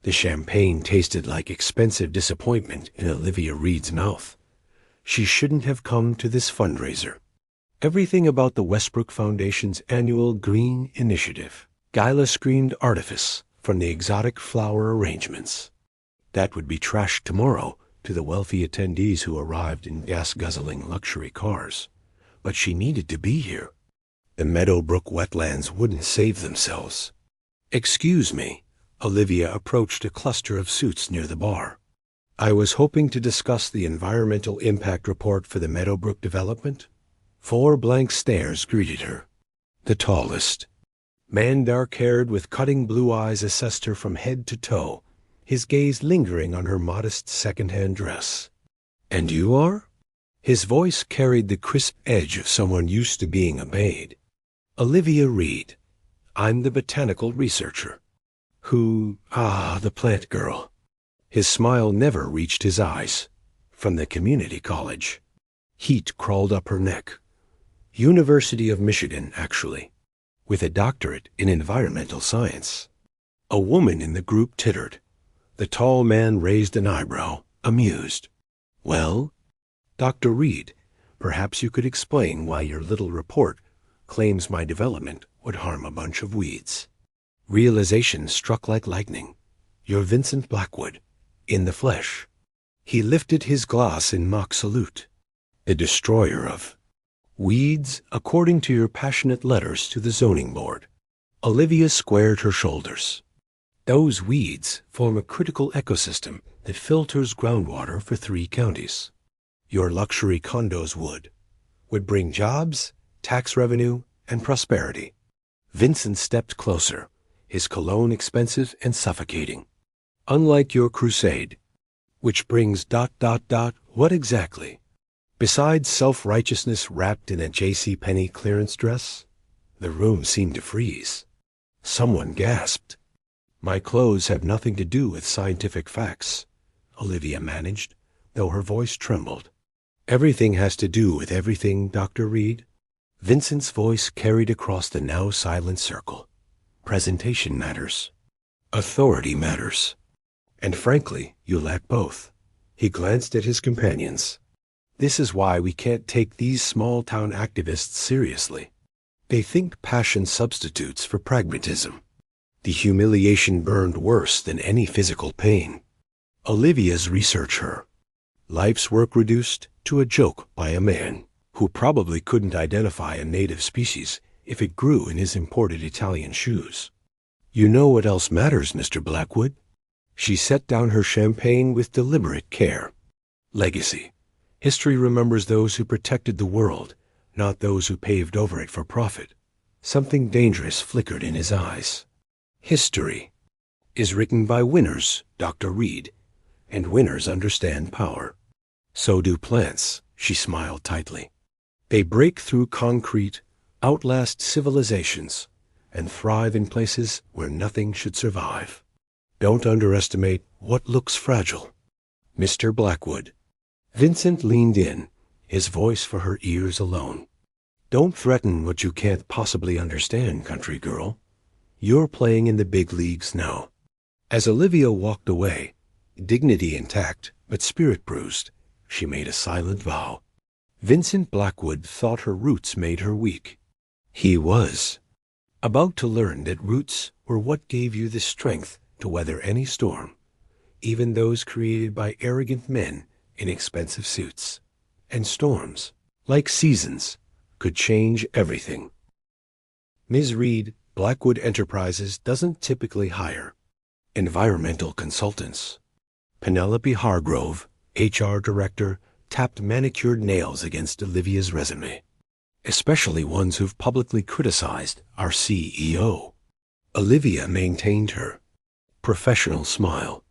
The champagne tasted like expensive disappointment in Olivia Reed's mouth. She shouldn't have come to this fundraiser. Everything about the Westbrook Foundation's annual Green Initiative. Gila screamed artifice from the exotic flower arrangements. That would be trashed tomorrow to the wealthy attendees who arrived in gas-guzzling luxury cars. But she needed to be here. The Meadowbrook wetlands wouldn't save themselves. "Excuse me." Olivia approached a cluster of suits near the bar. "I was hoping to discuss the environmental impact report for the Meadowbrook development." 4 blank stares greeted her. The tallest man, dark-haired with cutting blue eyes, assessed her from head to toe, his gaze lingering on her modest second-hand dress. "And you are?" His voice carried the crisp edge of someone used to being obeyed. "Olivia Reed. I'm the botanical researcher." The plant girl." His smile never reached his eyes. "From the community college." Heat crawled up her neck. "University of Michigan, actually. With a doctorate in environmental science." A woman in the group tittered. The tall man raised an eyebrow, amused. "Well, Dr. Reed, perhaps you could explain why your little report claims my development would harm a bunch of weeds." Realization struck like lightning. "You're Vincent Blackwood, in the flesh." He lifted his glass in mock salute. "The destroyer of weeds, according to your passionate letters to the zoning board." Olivia squared her shoulders. "Those weeds form a critical ecosystem that filters groundwater for 3 counties. Your luxury condos would bring jobs, tax revenue, and prosperity." Vincent stepped closer, his cologne expensive and suffocating. "Unlike your crusade, which brings ... what exactly? Besides self-righteousness wrapped in a JCPenney clearance dress?" The room seemed to freeze. Someone gasped. "My clothes have nothing to do with scientific facts," Olivia managed, though her voice trembled. "Everything has to do with everything, Dr. Reed." Vincent's voice carried across the now silent circle. "Presentation matters. Authority matters. And frankly, you lack both." He glanced at his companions. "This is why we can't take these small-town activists seriously. They think passion substitutes for pragmatism. The humiliation burned worse than any physical pain." Olivia's research her. Life's work reduced to a joke by a man who probably couldn't identify a native species if it grew in his imported Italian shoes. "You know what else matters, Mr. Blackwood?" She set down her champagne with deliberate care. "Legacy. History remembers those who protected the world, not those who paved over it for profit." Something dangerous flickered in his eyes. "History is written by winners, Dr. Reed, and winners understand power. So do plants," she smiled tightly. "They break through concrete, outlast civilizations, and thrive in places where nothing should survive. Don't underestimate what looks fragile." "Mr. Blackwood." Vincent leaned in, his voice for her ears alone. "Don't threaten what you can't possibly understand, country girl. You're playing in the big leagues now." As Olivia walked away, dignity intact but spirit bruised, she made a silent vow. Vincent Blackwood thought her roots made her weak. He was about to learn that roots were what gave you the strength to weather any storm, even those created by arrogant men in expensive suits. And storms, like seasons, could change everything. Ms. Reed, Blackwood Enterprises doesn't typically hire environmental consultants. Penelope Hargrove, HR director, tapped manicured nails against Olivia's resume. "Especially ones who've publicly criticized our CEO." Olivia maintained her professional smile.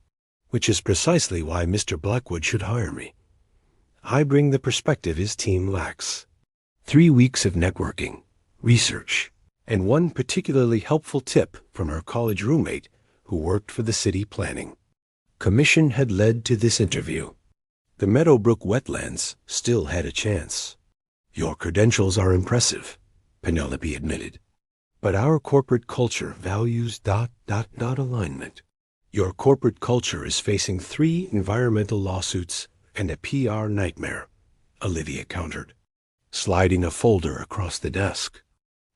"Which is precisely why Mr. Blackwood should hire me. I bring the perspective his team lacks. 3 weeks of networking, research, and one particularly helpful tip from her college roommate who worked for the city planning. Commission had led to this interview. The Meadowbrook wetlands still had a chance." "Your credentials are impressive," Penelope admitted. "But our corporate culture values ... alignment." Your corporate culture is facing 3 environmental lawsuits and a PR nightmare, Olivia countered, sliding a folder across the desk.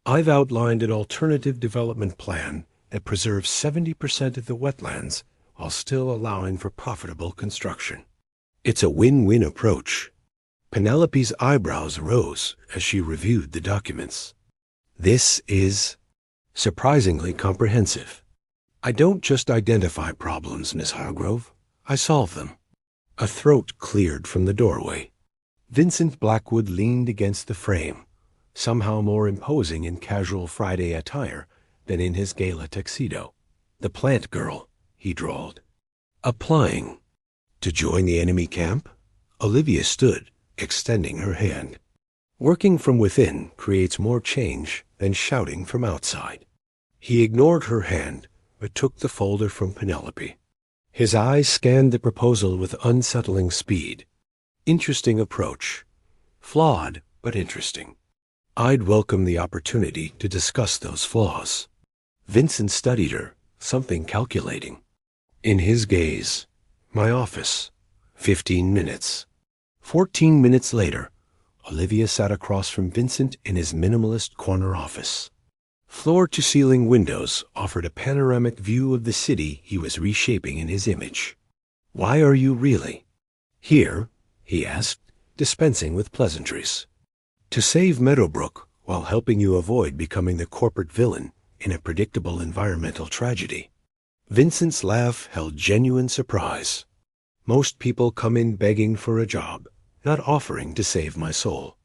I've outlined an alternative development plan that preserves 70% of the wetlands while still allowing for profitable construction. It's a win-win approach. Penelope's eyebrows rose as she reviewed the documents. This is surprisingly comprehensive. I don't just identify problems, Miss Hargrove. I solve them. A throat cleared from the doorway. Vincent Blackwood leaned against the frame, somehow more imposing in casual Friday attire than in his gala tuxedo. The plant girl, he drawled. Applying. To join the enemy camp? Olivia stood, extending her hand. Working from within creates more change than shouting from outside. He ignored her hand, but took the folder from Penelope. His eyes scanned the proposal with unsettling speed. Interesting approach. Flawed, but interesting. I'd welcome the opportunity to discuss those flaws. Vincent studied her, something calculating. In his gaze, my office. 15 minutes. 14 minutes later, Olivia sat across from Vincent in his minimalist corner office. Floor-to-ceiling windows offered a panoramic view of the city he was reshaping in his image. Why are you really here? He asked, dispensing with pleasantries. To save Meadowbrook while helping you avoid becoming the corporate villain in a predictable environmental tragedy. Vincent's laugh held genuine surprise. Most people come in begging for a job, not offering to save my soul.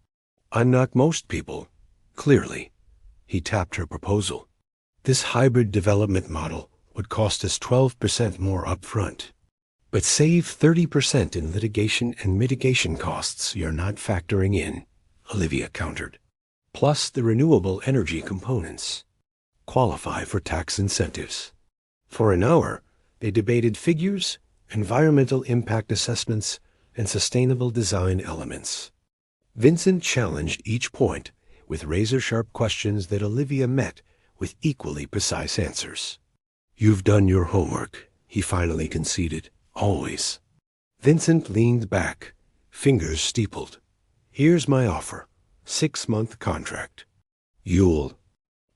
I'm not most people, clearly. He tapped her proposal. This hybrid development model would cost us 12% more upfront, but save 30% in litigation and mitigation costs you're not factoring in, Olivia countered. Plus the renewable energy components. Qualify for tax incentives. For an hour, they debated figures, environmental impact assessments, and sustainable design elements. Vincent challenged each point with razor-sharp questions that Olivia met with equally precise answers. You've done your homework, he finally conceded. Always. Vincent leaned back, fingers steepled. Here's my offer. 6-month contract. You'll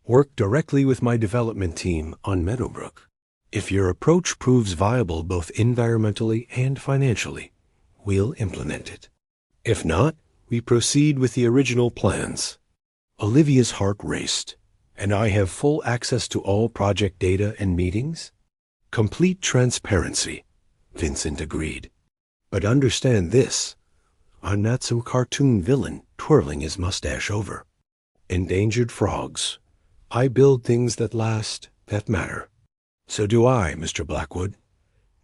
work directly with my development team on Meadowbrook. If your approach proves viable both environmentally and financially, we'll implement it. If not, we proceed with the original plans. Olivia's heart raced. And I have full access to all project data and meetings? Complete transparency, Vincent agreed. But understand this. I'm not some cartoon villain twirling his mustache over. Endangered frogs. I build things that last, that matter. So do I, Mr. Blackwood.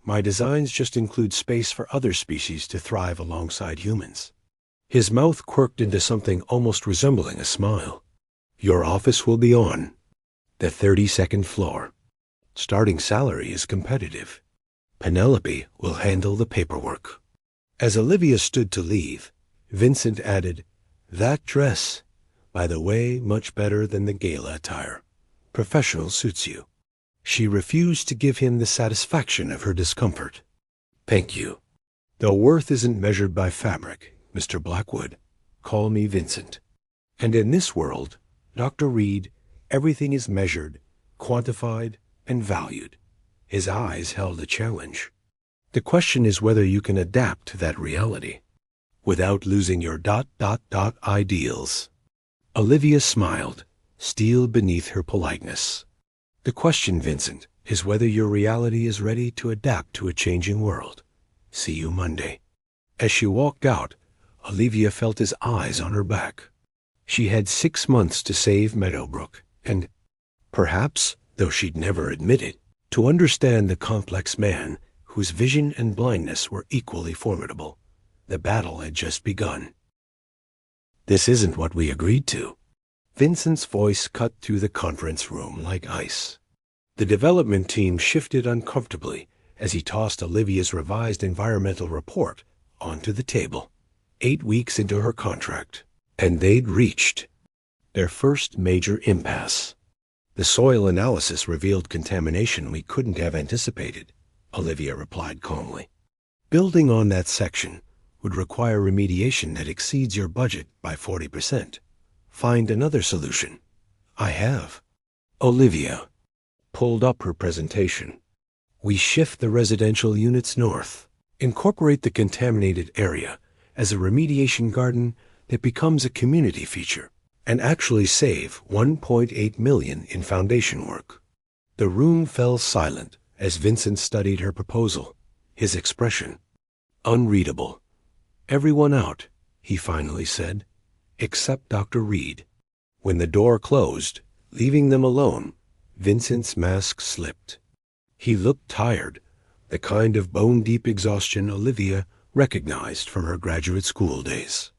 My designs just include space for other species to thrive alongside humans. His mouth quirked into something almost resembling a smile. Your office will be on the 32nd floor. Starting salary is competitive. Penelope will handle the paperwork. As Olivia stood to leave, Vincent added, That dress, by the way, much better than the gala attire. Professional suits you. She refused to give him the satisfaction of her discomfort. Thank you. Though worth isn't measured by fabric, Mr. Blackwood, call me Vincent. And in this world, Dr. Reed, everything is measured, quantified, and valued. His eyes held a challenge. The question is whether you can adapt to that reality without losing your ... ideals. Olivia smiled, steel beneath her politeness. The question, Vincent, is whether your reality is ready to adapt to a changing world. See you Monday. As she walked out, Olivia felt his eyes on her back. She had 6 months to save Meadowbrook, and perhaps, though she'd never admit it, to understand the complex man whose vision and blindness were equally formidable. The battle had just begun. This isn't what we agreed to. Vincent's voice cut through the conference room like ice. The development team shifted uncomfortably as he tossed Olivia's revised environmental report onto the table. 8 weeks into her contract, and they'd reached their first major impasse. The soil analysis revealed contamination we couldn't have anticipated, Olivia replied calmly. Building on that section would require remediation that exceeds your budget by 40%. Find another solution. I have. Olivia pulled up her presentation. We shift the residential units north, incorporate the contaminated area as a remediation garden that becomes a community feature, and actually save $1.8 million in foundation work. The room fell silent as Vincent studied her proposal, his expression unreadable. Everyone out, he finally said, except Dr. Reed. When the door closed, leaving them alone, Vincent's mask slipped. He looked tired, the kind of bone-deep exhaustion Olivia recognized from her graduate school days.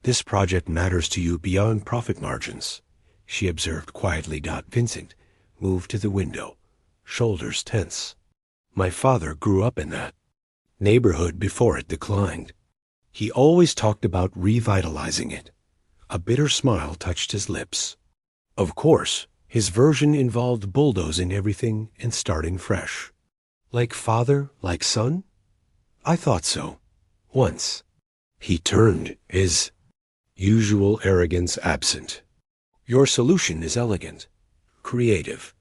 This project matters to you beyond profit margins, she observed quietly. Vincent moved to the window, shoulders tense. My father grew up in that neighborhood before it declined. He always talked about revitalizing it. A bitter smile touched his lips. Of course, his version involved bulldozing everything and starting fresh. Like father, like son? I thought so. Once. He turned, his usual arrogance absent. Your solution is elegant, creative,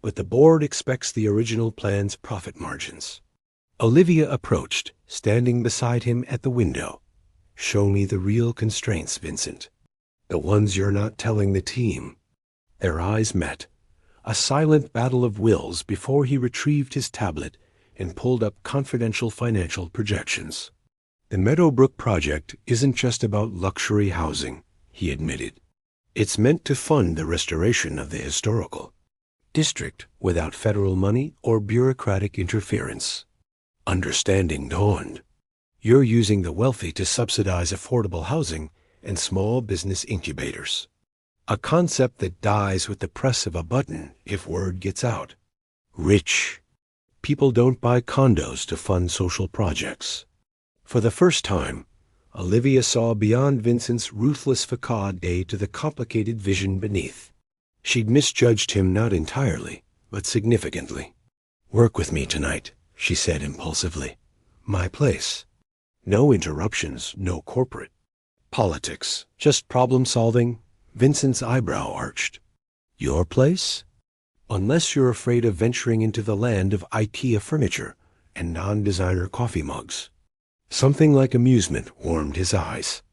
but the board expects the original plan's profit margins. Olivia approached, standing beside him at the window. Show me the real constraints, Vincent. The ones you're not telling the team. Their eyes met, a silent battle of wills before he retrieved his tablet and pulled up confidential financial projections. The Meadowbrook project isn't just about luxury housing, he admitted. It's meant to fund the restoration of the historical district without federal money or bureaucratic interference. Understanding dawned. You're using the wealthy to subsidize affordable housing and small business incubators. A concept that dies with the press of a button if word gets out. Rich people don't buy condos to fund social projects. For the first time, Olivia saw beyond Vincent's ruthless facade to the complicated vision beneath. She'd misjudged him not entirely, but significantly. Work with me tonight, she said impulsively. My place. No interruptions, no corporate politics, just problem solving. Vincent's eyebrow arched. Your place? Unless you're afraid of venturing into the land of IKEA furniture and non-designer coffee mugs. Something like amusement warmed his eyes.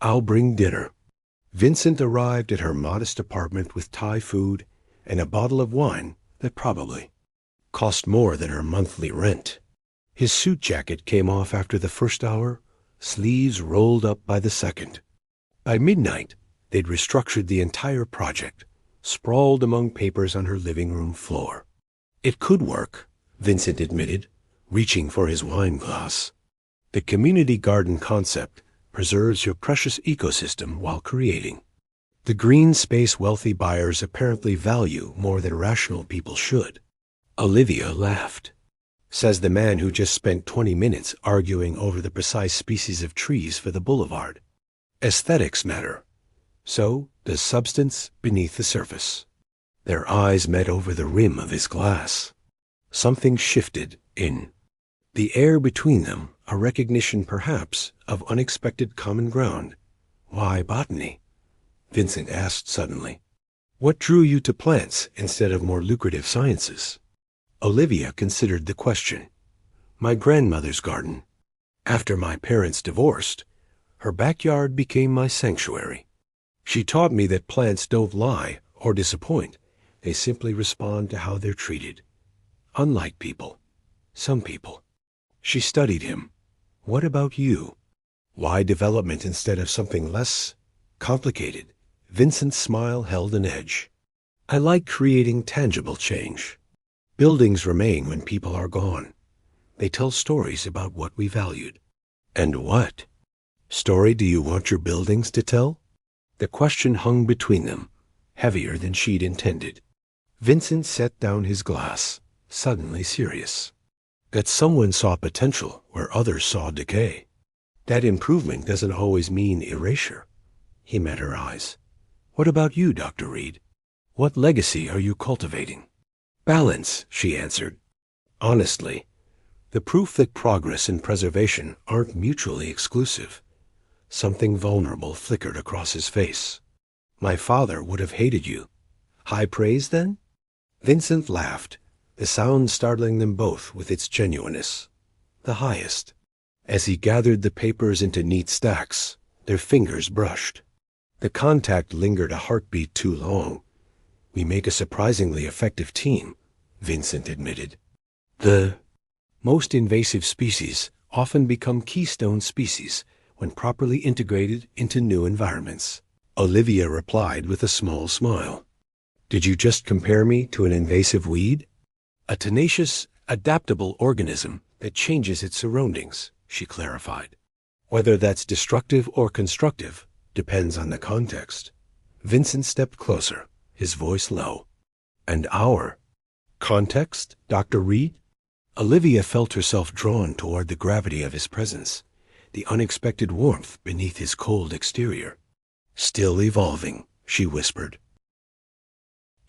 I'll bring dinner. Vincent arrived at her modest apartment with Thai food and a bottle of wine that probably cost more than her monthly rent. His suit jacket came off after the first hour, sleeves rolled up by the second. By midnight, they'd restructured the entire project, sprawled among papers on her living room floor. It could work, Vincent admitted, reaching for his wine glass. The community garden concept preserves your precious ecosystem while creating the green space wealthy buyers apparently value more than rational people should. Olivia laughed. Says the man who just spent 20 minutes arguing over the precise species of trees for the boulevard. Aesthetics matter. So does substance beneath the surface. Their eyes met over the rim of his glass. Something shifted in the air between them, a recognition perhaps of unexpected common ground. Why botany? Vincent asked suddenly. What drew you to plants instead of more lucrative sciences? Olivia considered the question. My grandmother's garden. After my parents divorced, her backyard became my sanctuary. She taught me that plants don't lie or disappoint. They simply respond to how they're treated. Unlike people. Some people. She studied him. What about you? Why development instead of something less complicated? Vincent's smile held an edge. I like creating tangible change. Buildings remain when people are gone. They tell stories about what we valued. And what story do you want your buildings to tell? The question hung between them, heavier than she'd intended. Vincent set down his glass, suddenly serious. That someone saw potential where others saw decay. That improvement doesn't always mean erasure. He met her eyes. What about you, Dr. Reed? What legacy are you cultivating? Balance, she answered. Honestly, The proof that progress and preservation aren't mutually exclusive. Something vulnerable flickered across his face. My father would have hated you. High praise, then? Vincent laughed, the sound startling them both with its genuineness. The highest. As he gathered the papers into neat stacks, their fingers brushed. The contact lingered a heartbeat too long. We make a surprisingly effective team, Vincent admitted. The most invasive species often become keystone species when properly integrated into new environments. Olivia replied with a small smile. Did you just compare me to an invasive weed? A tenacious, adaptable organism that changes its surroundings, she clarified. Whether that's destructive or constructive depends on the context. Vincent stepped closer, his voice low. And our context, Dr. Reed? Olivia felt herself drawn toward the gravity of his presence, the unexpected warmth beneath his cold exterior. Still evolving, she whispered.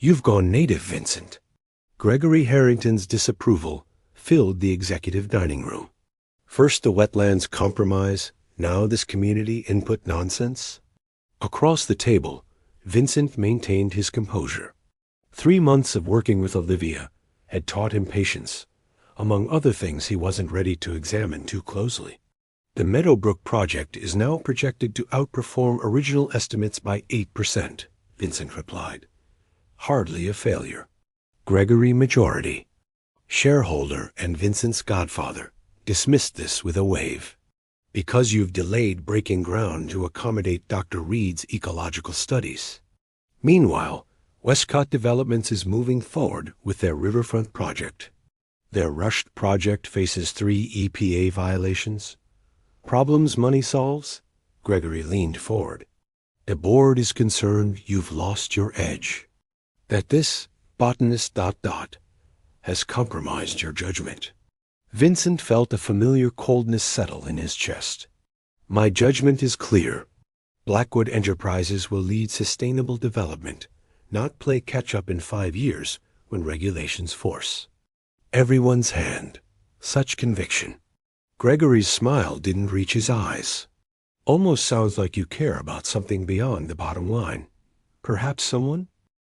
You've gone native, Vincent. Gregory Harrington's disapproval filled the executive dining room. First the wetlands compromise, now this community input nonsense. Across the table, Vincent maintained his composure. 3 months of working with Olivia had taught him patience. Among other things he wasn't ready to examine too closely. The Meadowbrook project is now projected to outperform original estimates by 8%, Vincent replied. Hardly a failure. Gregory Majority, shareholder and Vincent's godfather, dismissed this with a wave. Because you've delayed breaking ground to accommodate Dr. Reed's ecological studies. Meanwhile, Westcott Developments is moving forward with their riverfront project. Their rushed project faces 3 EPA violations. Problems money solves? Gregory leaned forward. The board is concerned you've lost your edge. That this botanist ... has compromised your judgment. Vincent felt a familiar coldness settle in his chest. My judgment is clear. Blackwood Enterprises will lead sustainable development, not play catch-up in 5 years when regulations force. Everyone's hand. Such conviction. Gregory's smile didn't reach his eyes. Almost sounds like you care about something beyond the bottom line. Perhaps someone?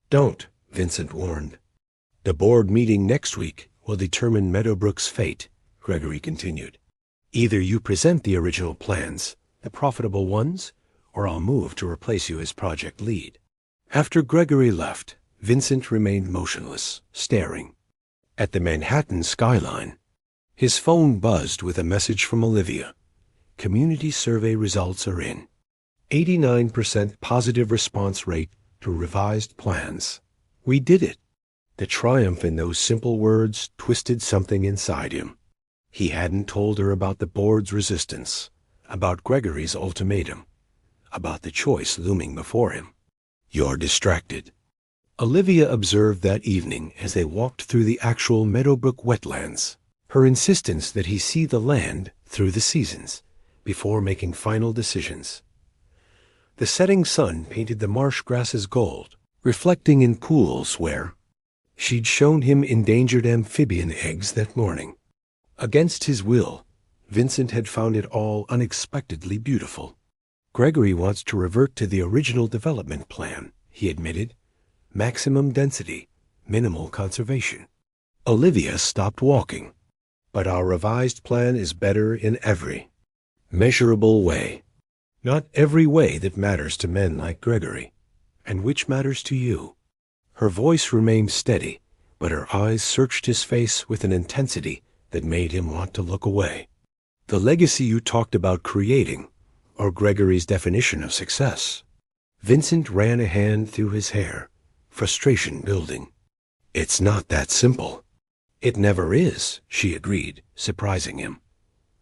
Don't, Vincent warned. The board meeting next week will determine Meadowbrook's fate, Gregory continued. Either you present the original plans, the profitable ones, or I'll move to replace you as project lead. After Gregory left, Vincent remained motionless, staring. At the Manhattan skyline, his phone buzzed with a message from Olivia. Community survey results are in. 89% positive response rate to revised plans. We did it. The triumph in those simple words twisted something inside him. He hadn't told her about the board's resistance, about Gregory's ultimatum, about the choice looming before him. You're distracted. Olivia observed that evening as they walked through the actual Meadowbrook wetlands, her insistence that he see the land through the seasons before making final decisions. The setting sun painted the marsh grasses gold, reflecting in pools where she'd shown him endangered amphibian eggs that morning. Against his will, Vincent had found it all unexpectedly beautiful. Gregory wants to revert to the original development plan, he admitted. Maximum density, minimal conservation. Olivia stopped walking. But our revised plan is better in every measurable way. Not every way that matters to men like Gregory. And which matters to you? Her voice remained steady, but her eyes searched his face with an intensity that made him want to look away. The legacy you talked about creating, or Gregory's definition of success. Vincent ran a hand through his hair, frustration building. It's not that simple. It never is, she agreed, surprising him.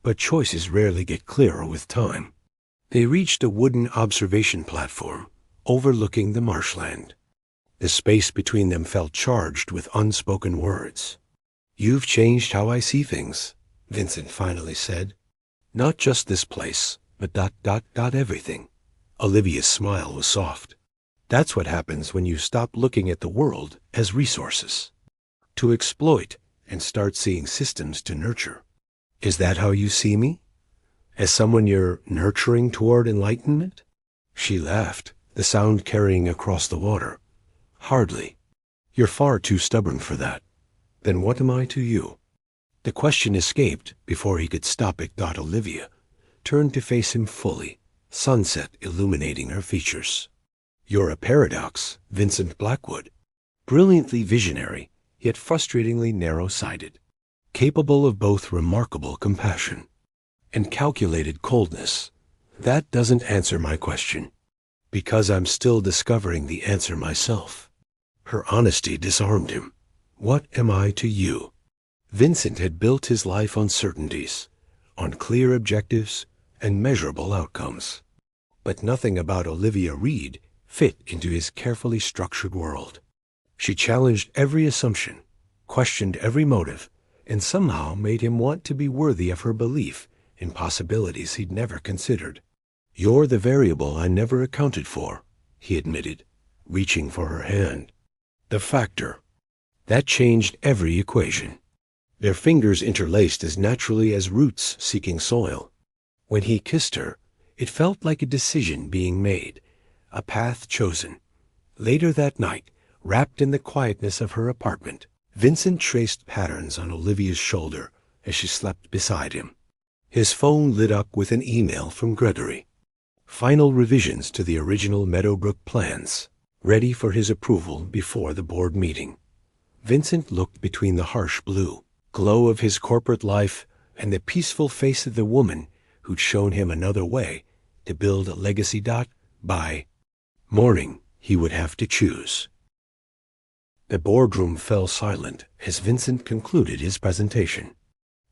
But choices rarely get clearer with time. They reached a wooden observation platform, overlooking the marshland. The space between them felt charged with unspoken words. You've changed how I see things, Vincent finally said. Not just this place, but ... everything. Olivia's smile was soft. That's what happens when you stop looking at the world as resources to exploit and start seeing systems to nurture. Is that how you see me? As someone you're nurturing toward enlightenment? She laughed, the sound carrying across the water. Hardly. You're far too stubborn for that. Then what am I to you? The question escaped before he could stop it. Olivia turned to face him fully, sunset illuminating her features. You're a paradox, Vincent Blackwood. Brilliantly visionary, yet frustratingly narrow-sighted. Capable of both remarkable compassion and calculated coldness. That doesn't answer my question, because I'm still discovering the answer myself. Her honesty disarmed him. What am I to you? Vincent had built his life on certainties, on clear objectives and measurable outcomes. But nothing about Olivia Reed fit into his carefully structured world. She challenged every assumption, questioned every motive, and somehow made him want to be worthy of her belief in possibilities he'd never considered. You're the variable I never accounted for, he admitted, reaching for her hand. The factor. That changed every equation. Their fingers interlaced as naturally as roots seeking soil. When he kissed her, it felt like a decision being made, a path chosen. Later that night, wrapped in the quietness of her apartment, Vincent traced patterns on Olivia's shoulder as she slept beside him. His phone lit up with an email from Gregory. Final revisions to the original Meadowbrook plans, ready for his approval before the board meeting. Vincent looked between the harsh blue glow of his corporate life and the peaceful face of the woman who'd shown him another way to build a legacy. By morning, he would have to choose. The boardroom fell silent as Vincent concluded his presentation.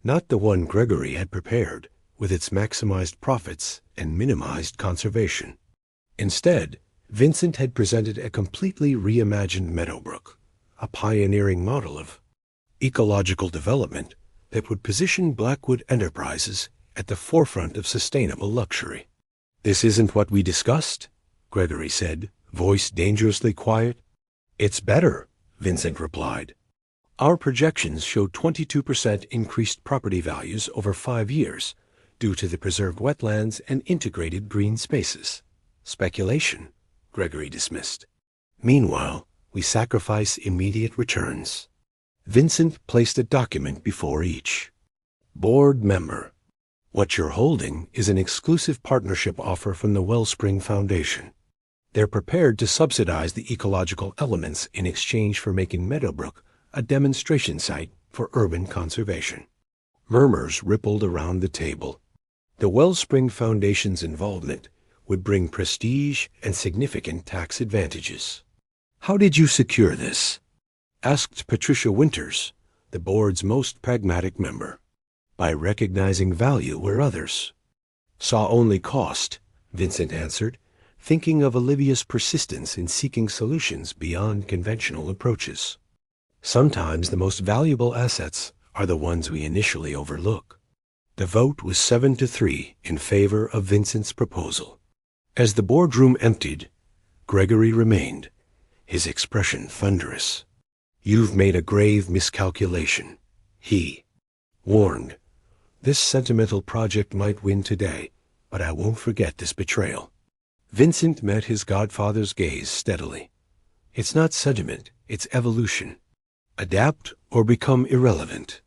Not the one Gregory had prepared, with its maximized profits and minimized conservation. Instead, Vincent had presented a completely reimagined Meadowbrook, a pioneering model of ecological development that would position Blackwood Enterprises at the forefront of sustainable luxury. This isn't what we discussed, Gregory said, voice dangerously quiet. It's better, Vincent replied. Our projections show 22% increased property values over 5 years due to the preserved wetlands and integrated green spaces. Speculation, Gregory dismissed. Meanwhile, we sacrifice immediate returns. Vincent placed a document before each. Board member. What you're holding is an exclusive partnership offer from the Wellspring Foundation. They're prepared to subsidize the ecological elements in exchange for making Meadowbrook a demonstration site for urban conservation. Murmurs rippled around the table. The Wellspring Foundation's involvement would bring prestige and significant tax advantages. How did you secure this? Asked Patricia Winters, the board's most pragmatic member. By recognizing value where others saw only cost, Vincent answered, thinking of Olivia's persistence in seeking solutions beyond conventional approaches. Sometimes the most valuable assets are the ones we initially overlook. The vote was 7-3 in favor of Vincent's proposal. As the boardroom emptied, Gregory remained, his expression thunderous. You've made a grave miscalculation, he warned. This sentimental project might win today, but I won't forget this betrayal. Vincent met his godfather's gaze steadily. It's not sentiment, it's evolution. Adapt or become irrelevant.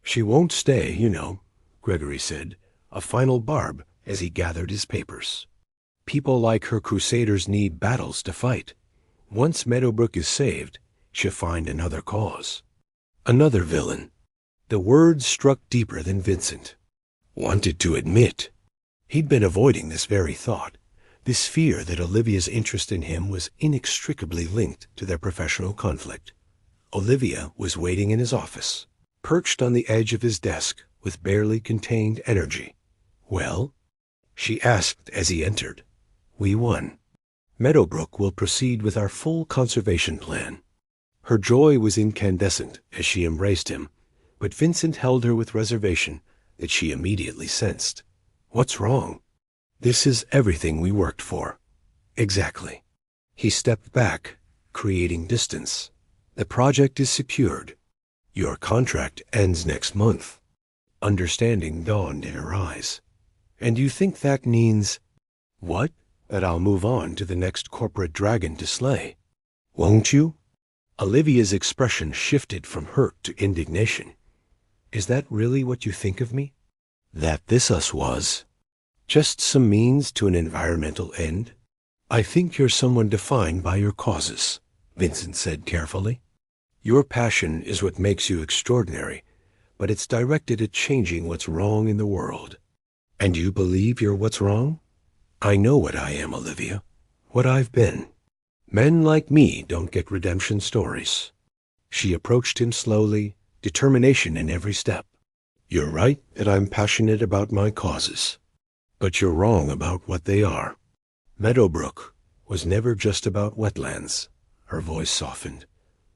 She won't stay, you know, Gregory said, a final barb as he gathered his papers. People like her crusaders need battles to fight. Once Meadowbrook is saved, she'll find another cause. Another villain. The words struck deeper than Vincent wanted to admit. He'd been avoiding this very thought, this fear that Olivia's interest in him was inextricably linked to their professional conflict. Olivia was waiting in his office, perched on the edge of his desk with barely contained energy. Well? She asked as he entered. We won. Meadowbrook will proceed with our full conservation plan. Her joy was incandescent as she embraced him, but Vincent held her with reservation that she immediately sensed. What's wrong? This is everything we worked for. Exactly. He stepped back, creating distance. The project is secured. Your contract ends next month. Understanding dawned in her eyes. And you think that means, what? That I'll move on to the next corporate dragon to slay? Won't you? Olivia's expression shifted from hurt to indignation. Is that really what you think of me? That this us was just some means to an environmental end? I think you're someone defined by your causes, Vincent said carefully. Your passion is what makes you extraordinary, but it's directed at changing what's wrong in the world. And you believe you're what's wrong? I know what I am, Olivia. What I've been. Men like me don't get redemption stories. She approached him slowly, determination in every step. You're right that I'm passionate about my causes, but you're wrong about what they are. Meadowbrook was never just about wetlands. Her voice softened.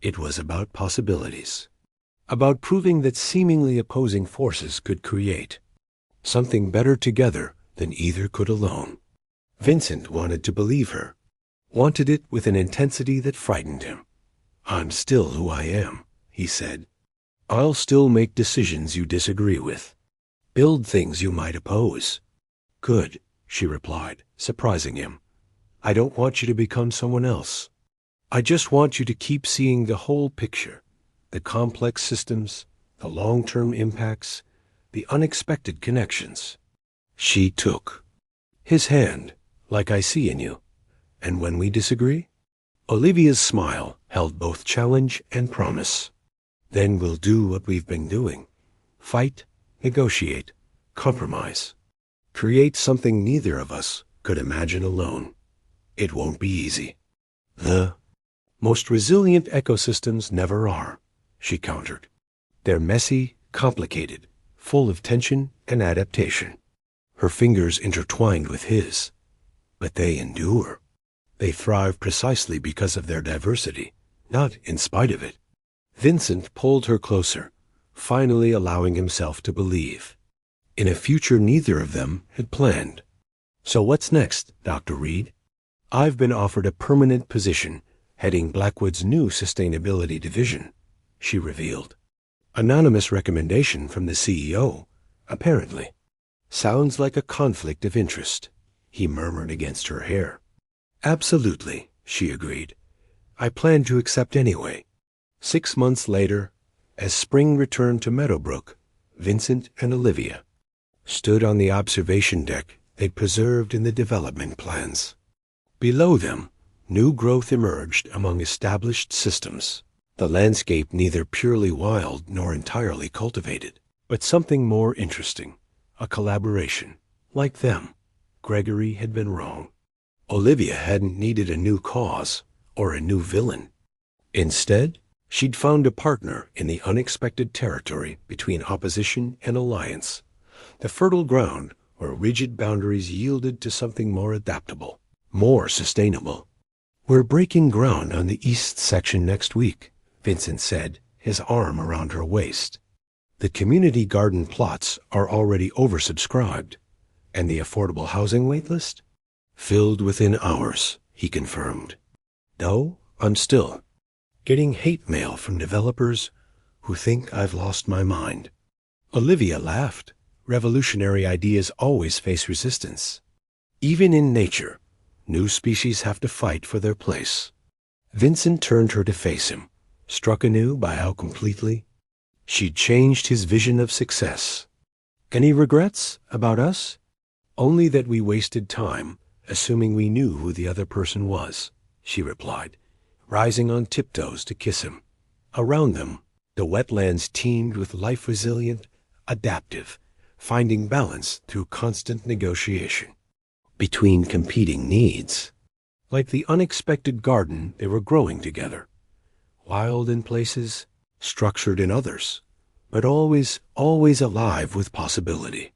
It was about possibilities. About proving that seemingly opposing forces could create something better together than either could alone. Vincent wanted to believe her, wanted it with an intensity that frightened him. I'm still who I am, he said. I'll still make decisions you disagree with, build things you might oppose. Good, she replied, surprising him. I don't want you to become someone else. I just want you to keep seeing the whole picture, the complex systems, the long-term impacts, the unexpected connections. She took his hand, like I see in you. And when we disagree? Olivia's smile held both challenge and promise. Then we'll do what we've been doing. Fight, negotiate, compromise. Create something neither of us could imagine alone. It won't be easy. The most resilient ecosystems never are, she countered. They're messy, complicated, full of tension and adaptation. Her fingers intertwined with his. But they endure. They thrive precisely because of their diversity, not in spite of it. Vincent pulled her closer, finally allowing himself to believe in a future neither of them had planned. So what's next, Dr. Reed? I've been offered a permanent position heading Blackwood's new sustainability division, she revealed. Anonymous recommendation from the CEO, apparently. Sounds like a conflict of interest, he murmured against her hair. Absolutely, she agreed. I plan to accept anyway. 6 months later, as spring returned to Meadowbrook, Vincent and Olivia stood on the observation deck they'd preserved in the development plans. Below them, new growth emerged among established systems, the landscape neither purely wild nor entirely cultivated, but something more interesting, a collaboration. Like them, Gregory had been wrong. Olivia hadn't needed a new cause or a new villain. Instead, she'd found a partner in the unexpected territory between opposition and alliance, the fertile ground where rigid boundaries yielded to something more adaptable, more sustainable. We're breaking ground on the east section next week, Vincent said, his arm around her waist. The community garden plots are already oversubscribed, and the affordable housing waitlist? Filled within hours, he confirmed. Though I'm still getting hate mail from developers who think I've lost my mind. Olivia laughed. Revolutionary ideas always face resistance. Even in nature, new species have to fight for their place. Vincent turned her to face him, struck anew by how completely she'd changed his vision of success. Any regrets about us? Only that we wasted time assuming we knew who the other person was, she replied, rising on tiptoes to kiss him. Around them, the wetlands teemed with life resilient, adaptive, finding balance through constant negotiation between competing needs. Like the unexpected garden they were growing together, wild in places, structured in others, but always alive with possibility.